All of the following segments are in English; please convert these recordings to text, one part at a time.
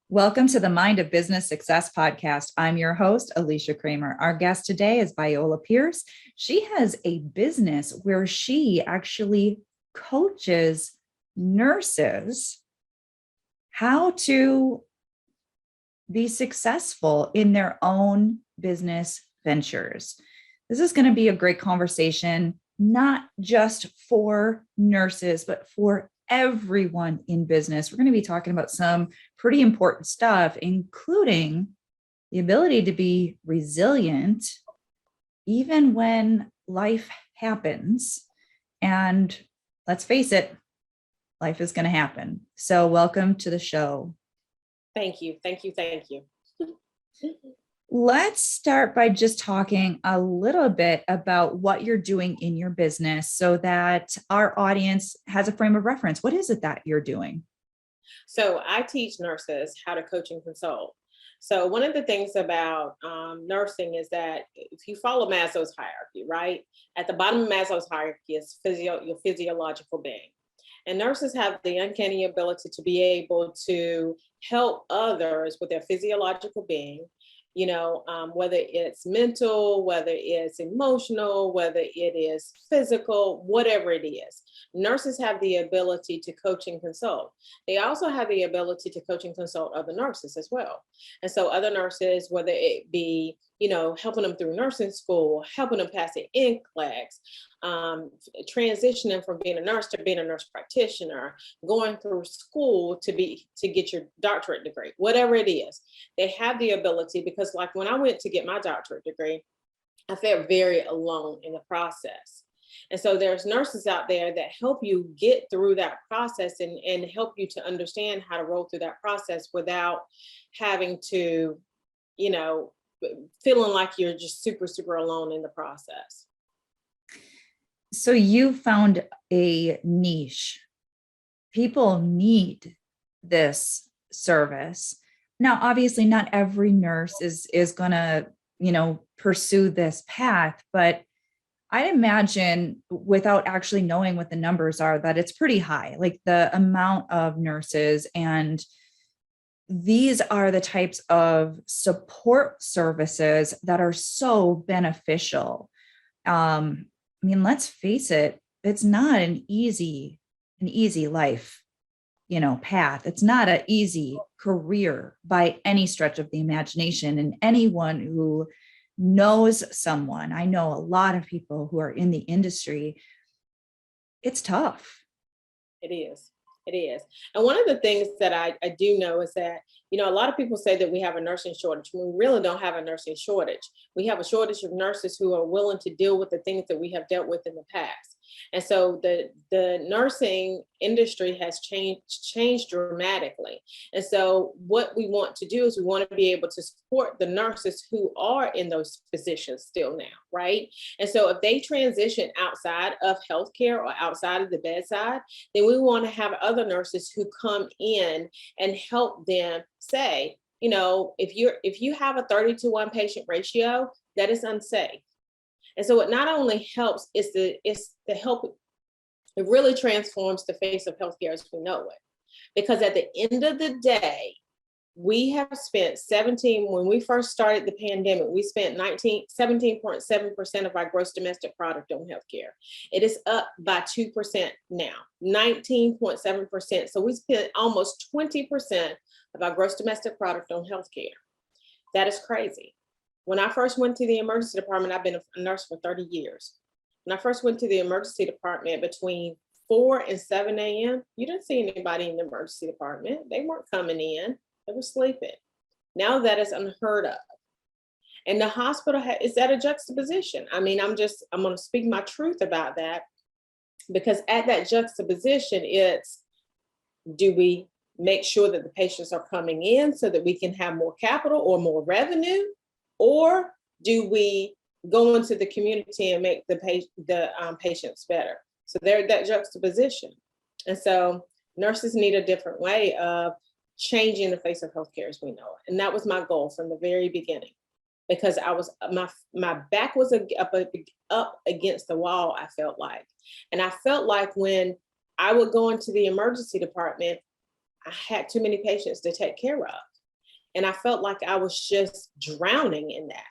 Welcome to the Mind of Business Success podcast. I'm your host, Alicia Cramer. Our guest today is Viola Pierce. She has a business where she actually coaches nurses how to be successful in their own business ventures. This is going to be a great conversation, not just for nurses, but for everyone in business. We're going to be talking about some pretty important stuff, including the ability to be resilient even when life happens. And let's face it, life is going to happen. So welcome to the show. Thank you. Thank you. Thank you. Let's start by just talking a little bit about what you're doing in your business so that our audience has a frame of reference. What is it that you're doing? So I teach nurses how to coach and consult. So one of the things about nursing is that if you follow Maslow's hierarchy, right? At the bottom of Maslow's hierarchy is your physiological being. And nurses have the uncanny ability to be able to help others with their physiological being, whether it's mental, whether it's emotional, whether it is physical, whatever it is. Nurses have the ability to coach and consult. They also have the ability to coach and consult other nurses as well. And so other nurses, whether it be, helping them through nursing school, helping them pass the NCLEX, transitioning from being a nurse to being a nurse practitioner, going through school to get your doctorate degree, whatever it is, they have the ability. Because like when I went to get my doctorate degree, I felt very alone in the process. And so there's nurses out there that help you get through that process and help you to understand how to roll through that process without having to, feeling like you're just super, super alone in the process. So you found a niche. People need this service. Now, obviously, not every nurse is going to, pursue this path, but I'd imagine without actually knowing what the numbers are, that it's pretty high, like the amount of nurses. And these are the types of support services that are so beneficial. Let's face it, it's not an easy life, path. It's not an easy career by any stretch of the imagination. And anyone who knows someone, I know a lot of people who are in the industry, it's tough. It is. It is. And one of the things that I do know is that, a lot of people say that we have a nursing shortage. We really don't have a nursing shortage. We have a shortage of nurses who are willing to deal with the things that we have dealt with in the past. And so the nursing industry has changed dramatically. And so what we want to do is we want to be able to support the nurses who are in those positions still now, right? And so if they transition outside of healthcare or outside of the bedside, then we want to have other nurses who come in and help them say, if you have a 30-to-1 patient ratio, that is unsafe. And so it not only helps, it's the help, it really transforms the face of healthcare as we know it. Because at the end of the day, we have spent when we first started the pandemic, we spent 17.7% of our gross domestic product on healthcare. It is up by 2% now, 19.7%. So we spent almost 20% of our gross domestic product on healthcare. That is crazy. When I first went to the emergency department, I've been a nurse for 30 years. When I first went to the emergency department between 4 and 7 a.m., you didn't see anybody in the emergency department. They weren't coming in. They were sleeping. Now that is unheard of. And the hospital is at a juxtaposition. I'm going to speak my truth about that, because at that juxtaposition, it's, do we make sure that the patients are coming in so that we can have more capital or more revenue? Or do we go into the community and make the patients better? So they're at that juxtaposition. And so nurses need a different way of changing the face of healthcare as we know it. And that was my goal from the very beginning, because my back was up against the wall, I felt like. And I felt like when I would go into the emergency department, I had too many patients to take care of. And I felt like I was just drowning in that.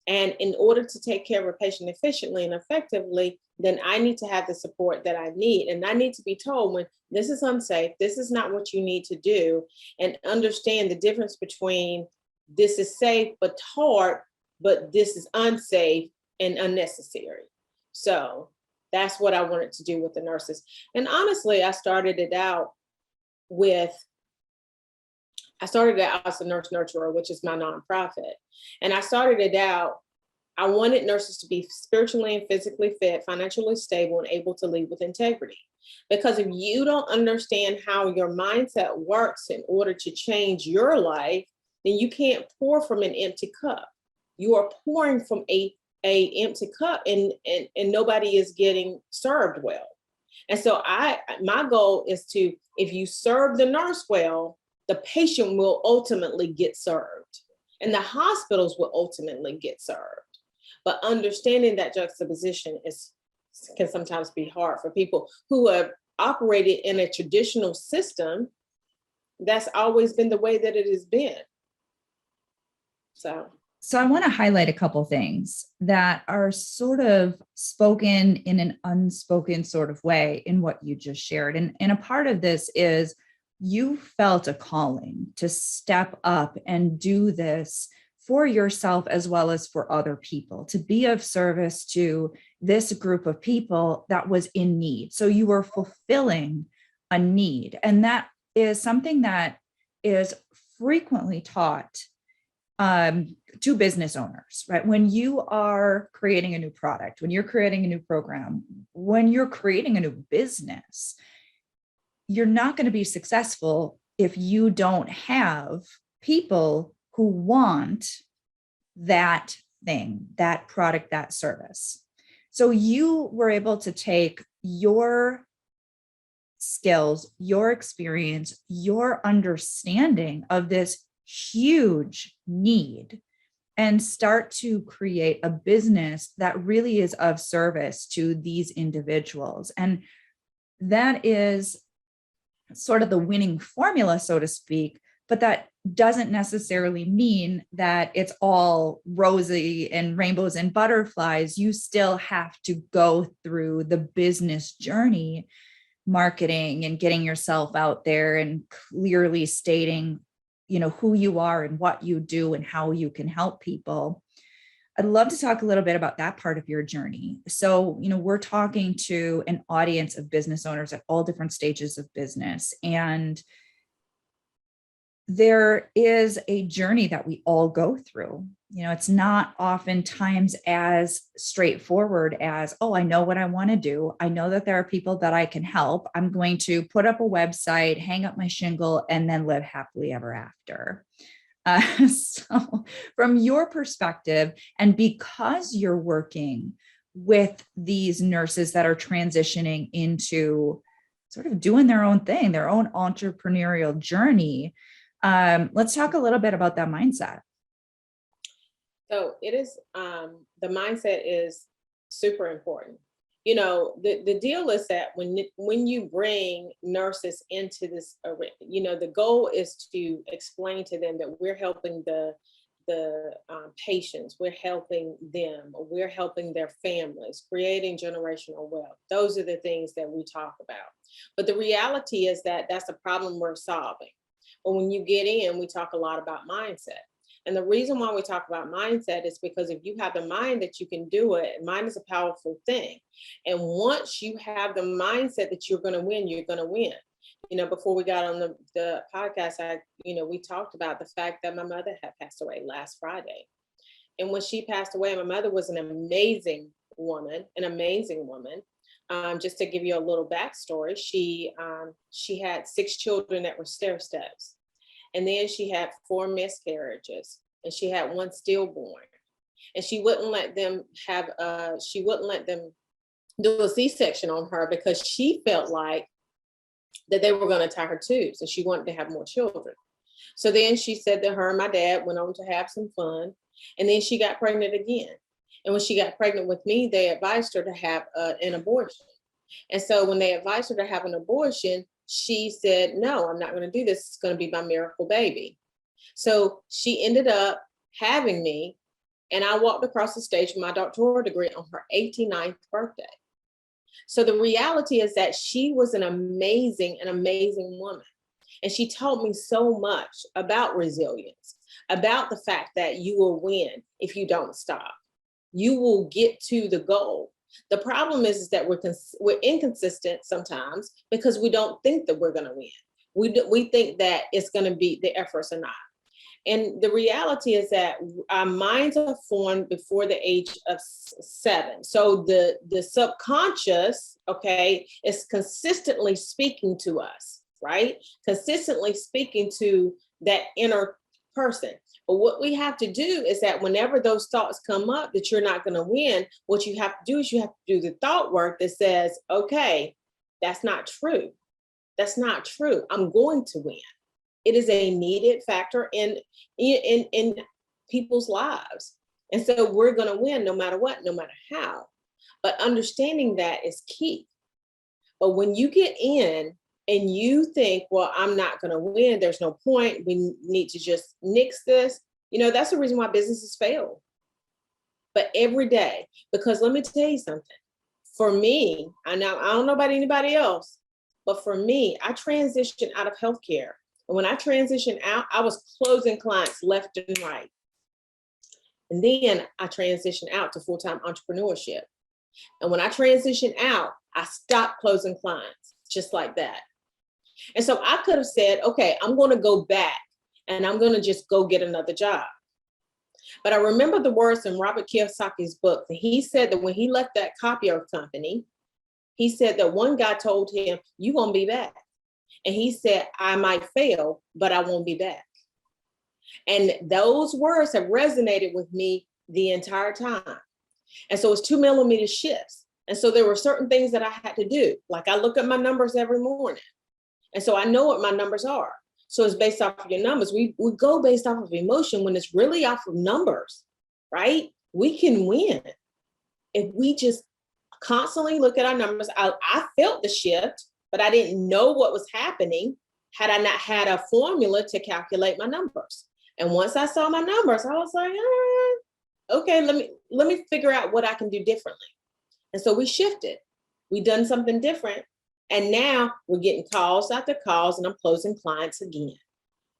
And in order to take care of a patient efficiently and effectively, then I need to have the support that I need. And I need to be told when this is unsafe, this is not what you need to do, and understand the difference between this is safe but hard, but this is unsafe and unnecessary. So that's what I wanted to do with the nurses. And honestly, I started out as a nurse nurturer, which is my nonprofit. And I started it out, I wanted nurses to be spiritually and physically fit, financially stable, and able to lead with integrity. Because if you don't understand how your mindset works in order to change your life, then you can't pour from an empty cup. You are pouring from a empty cup, and nobody is getting served well. And so my goal is to, if you serve the nurse well, the patient will ultimately get served, and the hospitals will ultimately get served. But understanding that juxtaposition can sometimes be hard for people who have operated in a traditional system. That's always been the way that it has been. So I want to highlight a couple things that are sort of spoken in an unspoken sort of way in what you just shared. And a part of this is you felt a calling to step up and do this for yourself as well as for other people, to be of service to this group of people that was in need. So you were fulfilling a need. And that is something that is frequently taught to business owners, right? When you are creating a new product, when you're creating a new program, when you're creating a new business, you're not going to be successful if you don't have people who want that thing, that product, that service. So you were able to take your skills, your experience, your understanding of this huge need and start to create a business that really is of service to these individuals. And that is sort of the winning formula, so to speak, but that doesn't necessarily mean that it's all rosy and rainbows and butterflies. You still have to go through the business journey, marketing and getting yourself out there and clearly stating, who you are and what you do and how you can help people. I'd love to talk a little bit about that part of your journey. So, we're talking to an audience of business owners at all different stages of business. And there is a journey that we all go through. It's not oftentimes as straightforward as, oh, I know what I want to do. I know that there are people that I can help. I'm going to put up a website, hang up my shingle, and then live happily ever after. So from your perspective, and because you're working with these nurses that are transitioning into sort of doing their own thing, their own entrepreneurial journey, let's talk a little bit about that mindset. So it is, the mindset is super important. The deal is that when you bring nurses into this, the goal is to explain to them that we're helping the patients, we're helping them, we're helping their families, creating generational wealth. Those are the things that we talk about. But the reality is that that's a problem we're solving. But when you get in, we talk a lot about mindset. And the reason why we talk about mindset is because if you have the mind that you can do it, mind is a powerful thing. And once you have the mindset that you're going to win, you're going to win. Before we got on the podcast, we talked about the fact that my mother had passed away last Friday. And when she passed away, my mother was an amazing woman. Just to give you a little backstory, she had 6 children that were stair steps. And then she had 4 miscarriages, and she had 1 stillborn. And she wouldn't let them do a C-section on her because she felt like that they were going to tie her tubes, and she wanted to have more children. So then she said that her and my dad went on to have some fun, and then she got pregnant again. And when she got pregnant with me, they advised her to have an abortion. And so when they advised her to have an abortion, she said, no, I'm not going to do this. It's going to be my miracle baby. So she ended up having me, and I walked across the stage with my doctoral degree on her 89th birthday. So the reality is that she was an amazing woman. And she taught me so much about resilience, about the fact that you will win if you don't stop. You will get to the goal. The problem is that we're inconsistent sometimes because we don't think that we're going to win. We think that it's going to be the efforts or not. And the reality is that our minds are formed before the age of 7. So the subconscious, okay, is consistently speaking to us, right? Consistently speaking to that inner person. But what we have to do is that whenever those thoughts come up that you're not going to win, what you have to do is you have to do the thought work that says, okay, that's not true. That's not true. I'm going to win. It is a needed factor in people's lives. And so we're going to win no matter what, no matter how. But understanding that is key. But when you get in and you think, well, I'm not going to win, there's no point, we need to just nix this, that's the reason why businesses fail. But every day, because let me tell you something, for me, I don't know about anybody else, but for me, I transitioned out of healthcare. And when I transitioned out, I was closing clients left and right. And then I transitioned out to full-time entrepreneurship. And when I transitioned out, I stopped closing clients just like that. And so I could have said, okay, I'm going to go back and I'm going to just go get another job. But I remember the words in Robert Kiyosaki's book. And he said that when he left that copier company, he said that one guy told him, you won't be back. And he said, I might fail, but I won't be back. And those words have resonated with me the entire time. And so it's 2 millimeter shifts. And so there were certain things that I had to do. Like I look at my numbers every morning. And so I know what my numbers are. So it's based off of your numbers. We go based off of emotion when it's really off of numbers, right? We can win if we just constantly look at our numbers. I felt the shift, but I didn't know what was happening had I not had a formula to calculate my numbers. And once I saw my numbers, I was like, okay, let me figure out what I can do differently. And so we shifted. We done something different. And now we're getting calls after calls and I'm closing clients again.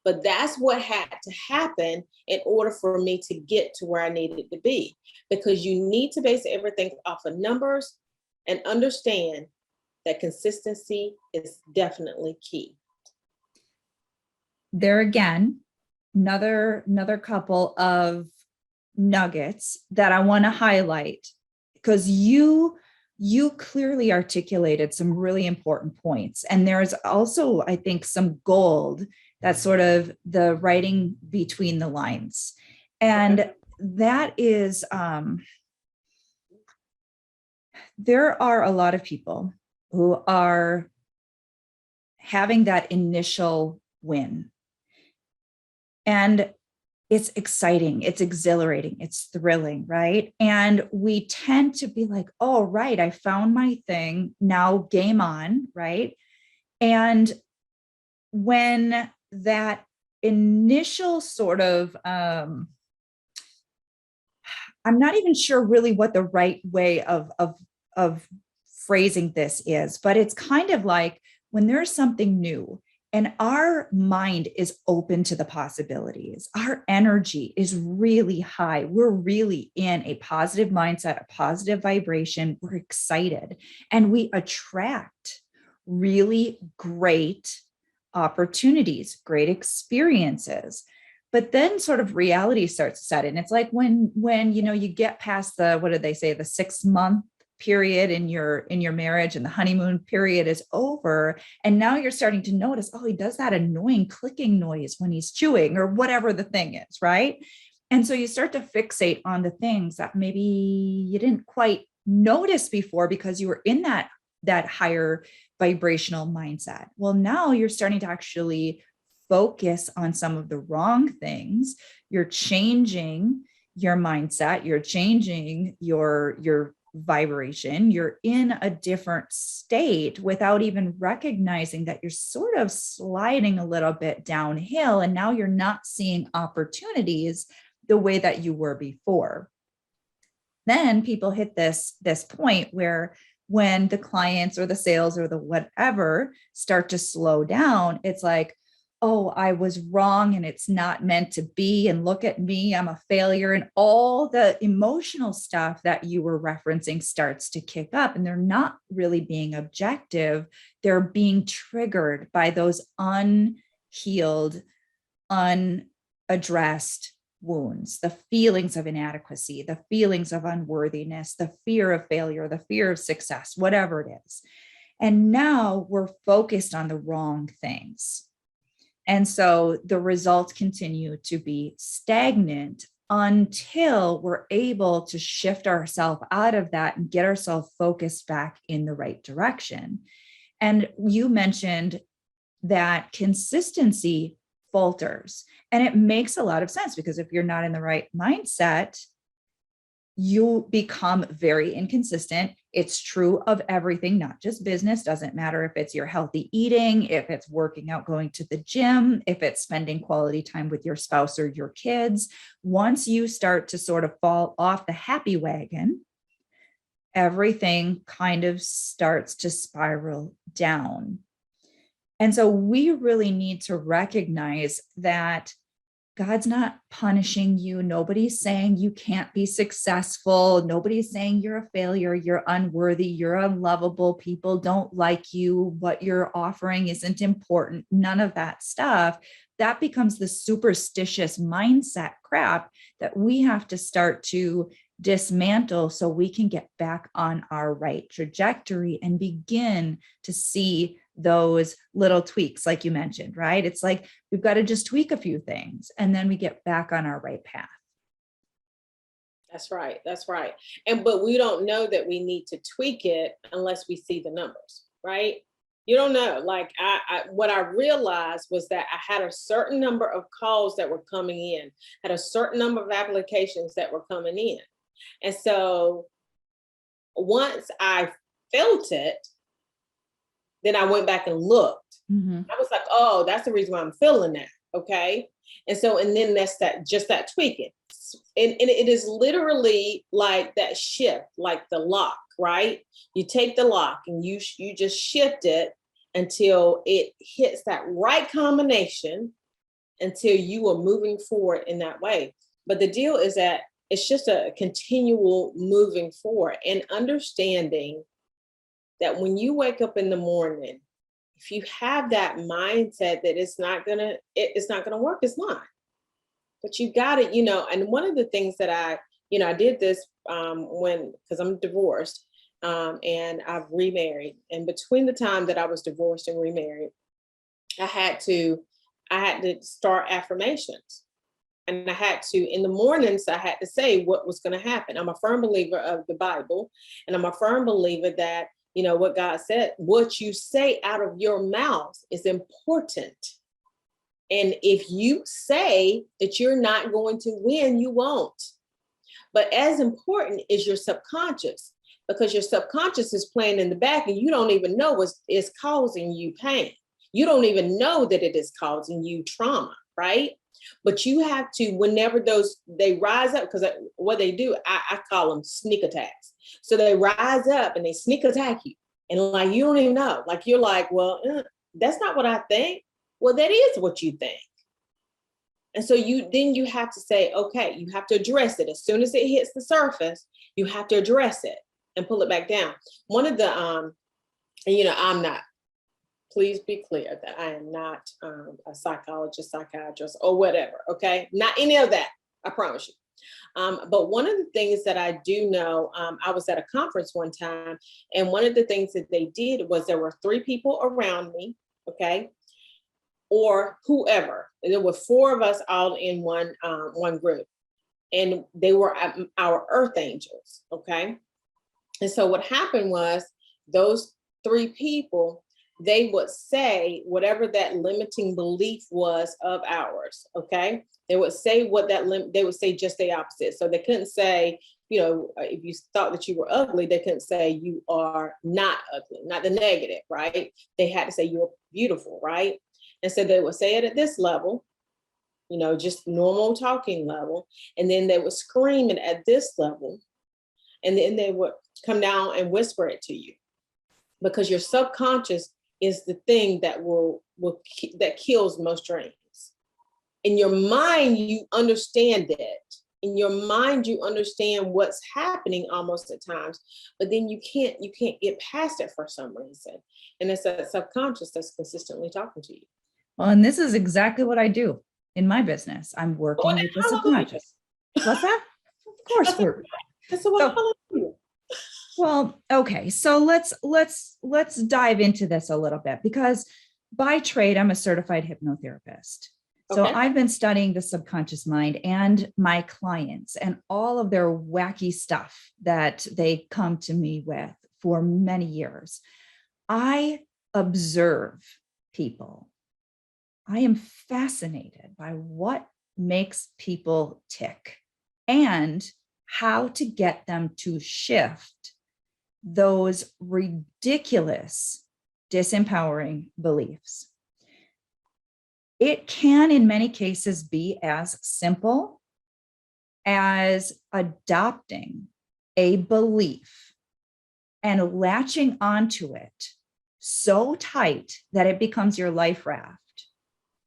But that's what had to happen in order for me to get to where I needed to be. Because you need to base everything off of numbers and understand that consistency is definitely key. There again, another couple of nuggets that I want to highlight, because you clearly articulated some really important points. And there's also, I think, some gold that's sort of the writing between the lines. And that is, there are a lot of people who are having that initial win. And it's exciting, it's exhilarating, it's thrilling, right? And we tend to be like, oh, right, I found my thing, now game on, right? And when that initial sort of, I'm not even sure really what the right way of phrasing this is, but it's kind of like when there's something new and our mind is open to the possibilities, our energy is really high. We're really in a positive mindset, a positive vibration. We're excited and we attract really great opportunities, great experiences. But then sort of reality starts to set in. It's like when you get past the, what did they say, the 6-month period in your marriage and the honeymoon period is over. And now you're starting to notice, oh, he does that annoying clicking noise when he's chewing or whatever the thing is, right? And so you start to fixate on the things that maybe you didn't quite notice before because you were in that higher vibrational mindset. Well, now you're starting to actually focus on some of the wrong things. You're changing your mindset, you're changing your vibration. You're in a different state without even recognizing that you're sort of sliding a little bit downhill. And now you're not seeing opportunities the way that you were before. Then people hit this point where when the clients or the sales or the whatever start to slow down, it's like, oh, I was wrong and it's not meant to be. And look at me, I'm a failure. And all the emotional stuff that you were referencing starts to kick up, and they're not really being objective. They're being triggered by those unhealed, unaddressed wounds, the feelings of inadequacy, the feelings of unworthiness, the fear of failure, the fear of success, whatever it is. And now we're focused on the wrong things. And so the results continue to be stagnant until we're able to shift ourselves out of that and get ourselves focused back in the right direction. And you mentioned that consistency falters. And it makes a lot of sense, because if you're not in the right mindset, you become very inconsistent. It's true of everything, not just business. Doesn't matter if it's your healthy eating, if it's working out, going to the gym, if it's spending quality time with your spouse or your kids. Once you start to sort of fall off the happy wagon, everything kind of starts to spiral down. And so we really need to recognize that God's not punishing you. Nobody's saying you can't be successful. Nobody's saying you're a failure, you're unworthy, you're unlovable, people don't like you, what you're offering isn't important, none of that stuff. That becomes the superstitious mindset crap that we have to start to dismantle so we can get back on our right trajectory and begin to see those little tweaks, like you mentioned, right? It's like we've got to just tweak a few things and then we get back on our right path. That's right. That's right. But we don't know that we need to tweak it unless we see the numbers, right? You don't know. Like what I realized was that I had a certain number of calls that were coming in, had a certain number of applications that were coming in. And so once I felt it, then I went back and looked. Mm-hmm. I was like, oh, that's the reason why I'm feeling that. Okay. And so, and then that's just that tweaking. And it is literally like that shift, like the lock, right? You take the lock and you just shift it until it hits that right combination, until you are moving forward in that way. But the deal is that it's just a continual moving forward and understanding that when you wake up in the morning, if you have that mindset that it's not gonna work, it's not. But you got it, and one of the things that I did this because I'm divorced and I've remarried. And between the time that I was divorced and remarried, I had to start affirmations. And I had to, in the mornings, I had to say what was going to happen. I'm a firm believer of the Bible, and I'm a firm believer that what God said, what you say out of your mouth is important. And if you say that you're not going to win, you won't. But as important is your subconscious, because your subconscious is playing in the back and you don't even know it's causing you pain. You don't even know that it is causing you trauma, right? But you have to, whenever they rise up, because what they do, I call them sneak attacks. So they rise up and they sneak attack you. And like, you don't even know, like, you're like, well, that's not what I think. Well, that is what you think. And so you have to say, okay, you have to address it. As soon as it hits the surface, you have to address it and pull it back down. One of the, I'm not, please be clear that I am not a psychologist, psychiatrist, or whatever, okay? Not any of that, I promise you. But one of the things that I do know, I was at a conference one time, and one of the things that they did was there were 3 people around me, okay? Or whoever. There were 4 of us all in one group, and they were our earth angels, okay? And so what happened was those 3 people, they would say whatever that limiting belief was of ours, okay? They would say they would say just the opposite. So they couldn't say, if you thought that you were ugly, they couldn't say you are not ugly, not the negative, right? They had to say you're beautiful, right? And so they would say it at this level, just normal talking level. And then they would scream it at this level. And then they would come down and whisper it to you, because your subconscious is the thing that that kills most dreams. In your mind, you understand it. In your mind, you understand what's happening almost at times, but then you can't get past it for some reason. And it's that subconscious that's consistently talking to you. Well, and this is exactly what I do in my business. I'm working with the subconscious. What's that? Of course we're. Well, okay. So let's dive into this a little bit, because by trade, I'm a certified hypnotherapist. So Okay. I've been studying the subconscious mind and my clients and all of their wacky stuff that they come to me with for many years. I observe people. I am fascinated by what makes people tick and how to get them to shift those ridiculous, disempowering beliefs. It can, in many cases, be as simple as adopting a belief and latching onto it so tight that it becomes your life raft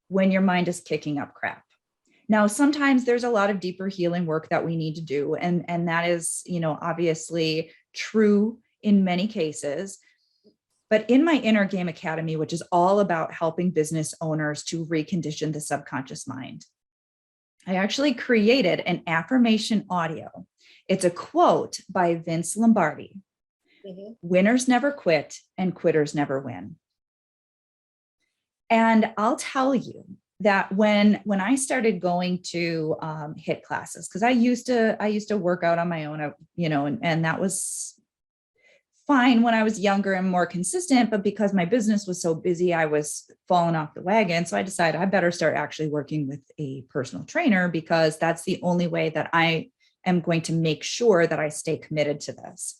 when your mind is kicking up crap. Now, sometimes there's a lot of deeper healing work that we need to do, and that is, obviously true in many cases. But in my Inner Game Academy, which is all about helping business owners to recondition the subconscious mind, I actually created an affirmation audio. It's a quote by Vince Lombardi. Mm-hmm. Winners never quit and quitters never win. And I'll tell you that when I started going to HIIT classes, because I used to work out on my own, and that was fine when I was younger and more consistent, but because my business was so busy, I was falling off the wagon. So I decided I better start actually working with a personal trainer, because that's the only way that I am going to make sure that I stay committed to this.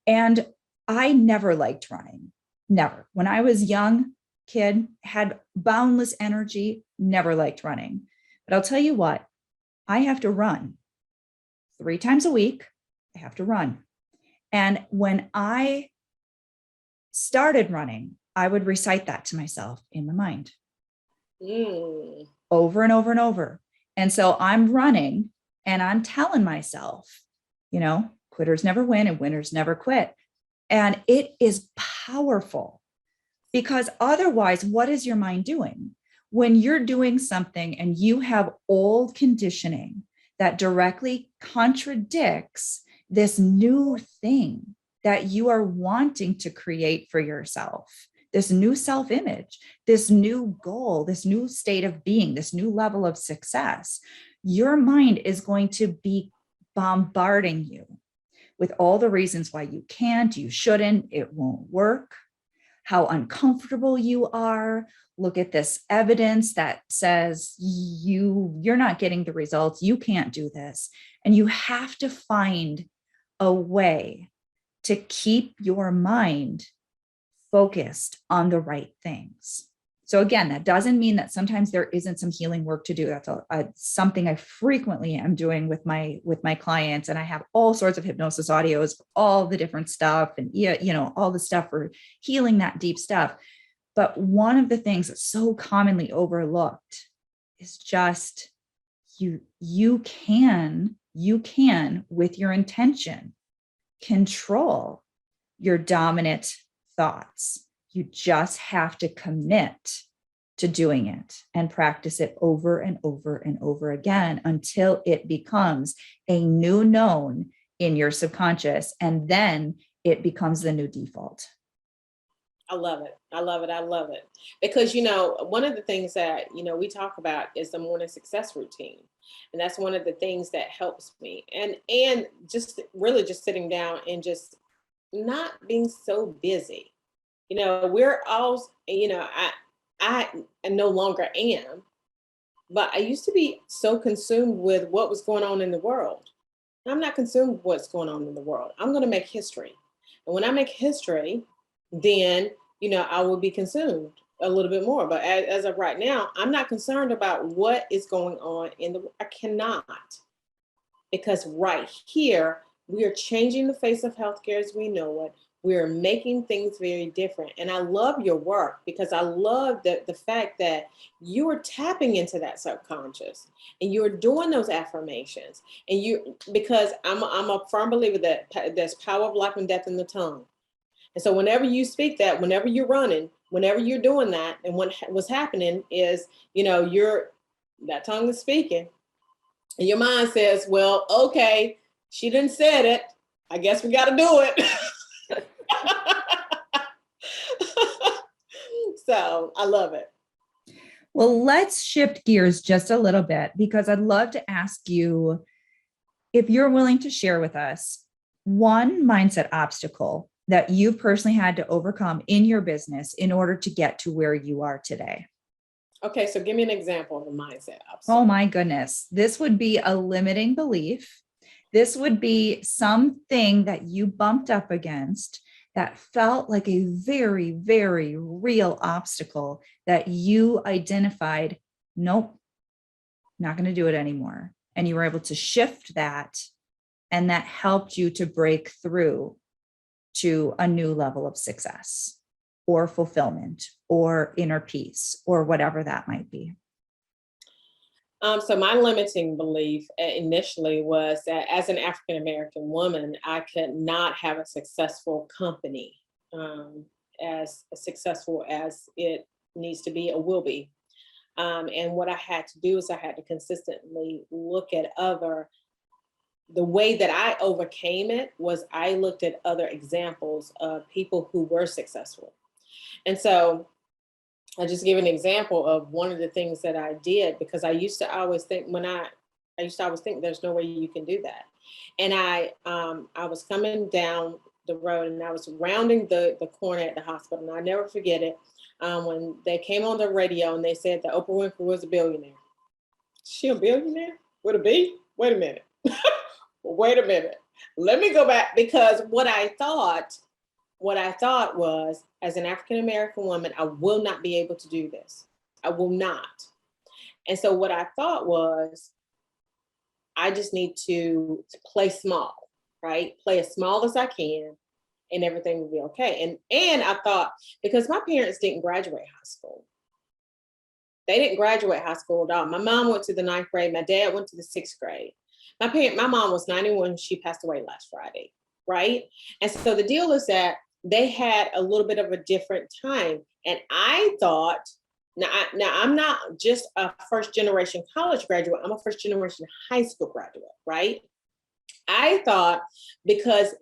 And I never liked running, never. When I was young kid, had boundless energy, never liked running. But I'll tell you what, I have to run 3 times a week. I have to run. And when I started running, I would recite that to myself in my mind over and over and over. And so I'm running and I'm telling myself, quitters never win and winners never quit. And it is powerful, because otherwise, what is your mind doing? When you're doing something and you have old conditioning that directly contradicts this new thing that you are wanting to create for yourself, this new self-image, this new goal, this new state of being, this new level of success, your mind is going to be bombarding you with all the reasons why you can't, you shouldn't, it won't work, how uncomfortable you are. Look at this evidence that says you're not getting the results, you can't do this. And you have to find a way to keep your mind focused on the right things. So again, that doesn't mean that sometimes there isn't some healing work to do. That's something I frequently am doing with my clients. And I have all sorts of hypnosis audios, all the different stuff, and all the stuff for healing that deep stuff. But one of the things that's so commonly overlooked is just you can, with your intention, control your dominant thoughts. You just have to commit to doing it and practice it over and over and over again until it becomes a new known in your subconscious, and then it becomes the new default. I love it. I love it. I love it. Because, one of the things that, we talk about is the morning success routine. And that's one of the things that helps me. And just really just sitting down and just not being so busy. We're all, I no longer am, but I used to be so consumed with what was going on in the world. I'm not consumed with what's going on in the world. I'm going to make history. And when I make history, then, I will be consumed a little bit more. But as of right now, I'm not concerned about what is going on I cannot, because right here, we are changing the face of healthcare as we know it. We're making things very different. And I love your work because I love the fact that you are tapping into that subconscious and you're doing those affirmations. And because I'm a firm believer that there's power of life and death in the tongue. And so whenever you speak that, whenever you're running, whenever you're doing that, and what's happening is, that tongue is speaking. And your mind says, well, okay, she didn't said it. I guess we got to do it. So I love it. Well, let's shift gears just a little bit because I'd love to ask you if you're willing to share with us one mindset obstacle that you personally had to overcome in your business in order to get to where you are today. Okay, so give me an example of a mindset obstacle. Oh my goodness. This would be a limiting belief. This would be something that you bumped up against that felt like a very, very real obstacle that you identified, nope, not going to do it anymore. And you were able to shift that, and that helped you to break through to a new level of success or fulfillment or inner peace or whatever that might be. So my limiting belief initially was that as an African-American woman, I could not have a successful company as successful as it needs to be or will be. And what I had to do is I had to consistently look at the way that I overcame it was I looked at other examples of people who were successful. And so I'll just give an example of one of the things that I did, because I used to always think there's no way you can do that. And I was coming down the road and I was rounding the corner at the hospital, and I never forget it when they came on the radio and they said that Oprah Winfrey was a billionaire. She a billionaire with a B? Wait a minute. Wait a minute. Let me go back, because what I thought was, as an African-American woman, I will not be able to do this. I will not. And so what I thought was, I just need to play small, right? Play as small as I can and everything will be okay. And I thought, because my parents didn't graduate high school. They didn't graduate high school at all. My mom went to the 9th grade. My dad went to the 6th grade. My mom was 91. She passed away last Friday, right? And so the deal is that they had a little bit of a different time. And I thought, now I'm not just a first generation college graduate, I'm a first generation high school graduate, right? I thought because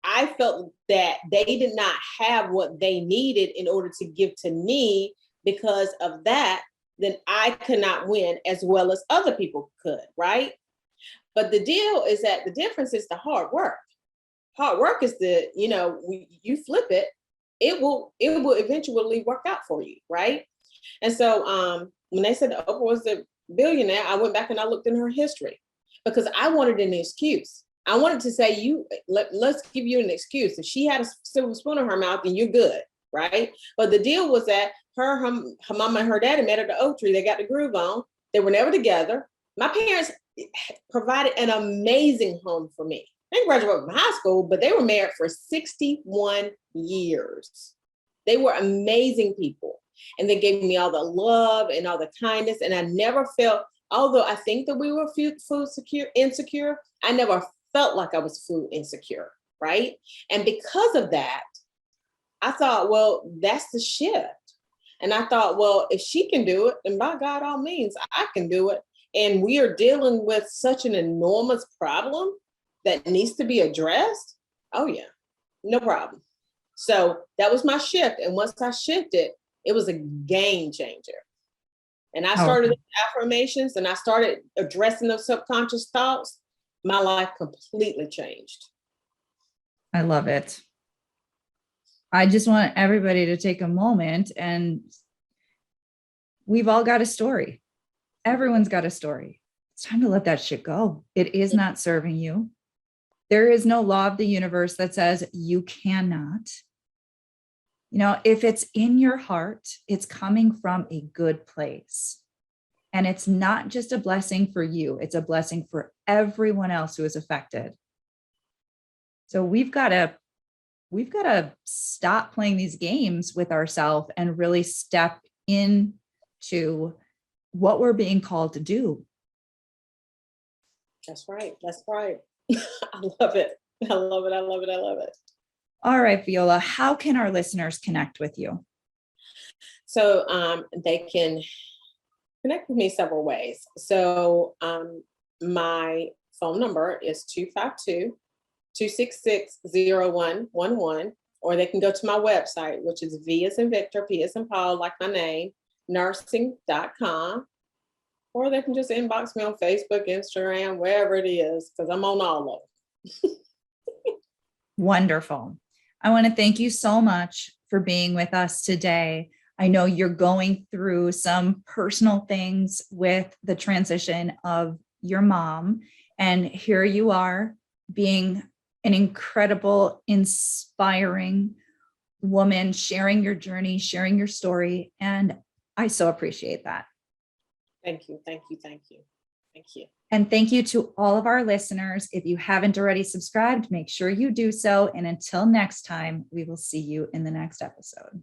I felt that they did not have what they needed in order to give to me. Because of that, then I could not win as well as other people could, right? But the deal is that the difference is the hard work. Hard work is you flip it, it will eventually work out for you, right? And so when they said that Oprah was a billionaire, I went back and I looked in her history, because I wanted an excuse. I wanted to say, let's give you an excuse. If she had a silver spoon in her mouth, then you're good, right? But the deal was that her mama and her daddy met at the oak tree. They got the groove on. They were never together. My parents provided an amazing home for me. They didn't graduate from high school, but they were married for 61 years. They were amazing people. And they gave me all the love and all the kindness. And I never felt, although I think that we were food insecure, I never felt like I was food insecure, right? And because of that, I thought, well, that's the shift. And I thought, well, if she can do it, then by God, all means, I can do it. And we are dealing with such an enormous problem that needs to be addressed. Oh yeah, no problem. So that was my shift. And once I shifted, it was a game changer. And I started affirmations and I started addressing those subconscious thoughts. My life completely changed. I love it. I just want everybody to take a moment, and we've all got a story. Everyone's got a story. it's time to let that shit go. It is not serving you. There is no law of the universe that says you cannot. If it's in your heart, it's coming from a good place. And it's not just a blessing for you, it's a blessing for everyone else who is affected. So we've got to stop playing these games with ourselves and really step into what we're being called to do. That's right. That's right. I love it. I love it. I love it. I love it. All right, Viola, how can our listeners connect with you? So they can connect with me several ways. So my phone number is 252-266-0111, or they can go to my website, which is V as in Victor, P as in Paul, like my name, nursing.com. Or they can just inbox me on Facebook, Instagram, wherever it is, because I'm on all of them. Wonderful. I want to thank you so much for being with us today. I know you're going through some personal things with the transition of your mom, and here you are being an incredible, inspiring woman, sharing your journey, sharing your story, and I so appreciate that. Thank you. Thank you. Thank you. Thank you. And thank you to all of our listeners. If you haven't already subscribed, make sure you do so. And until next time, we will see you in the next episode.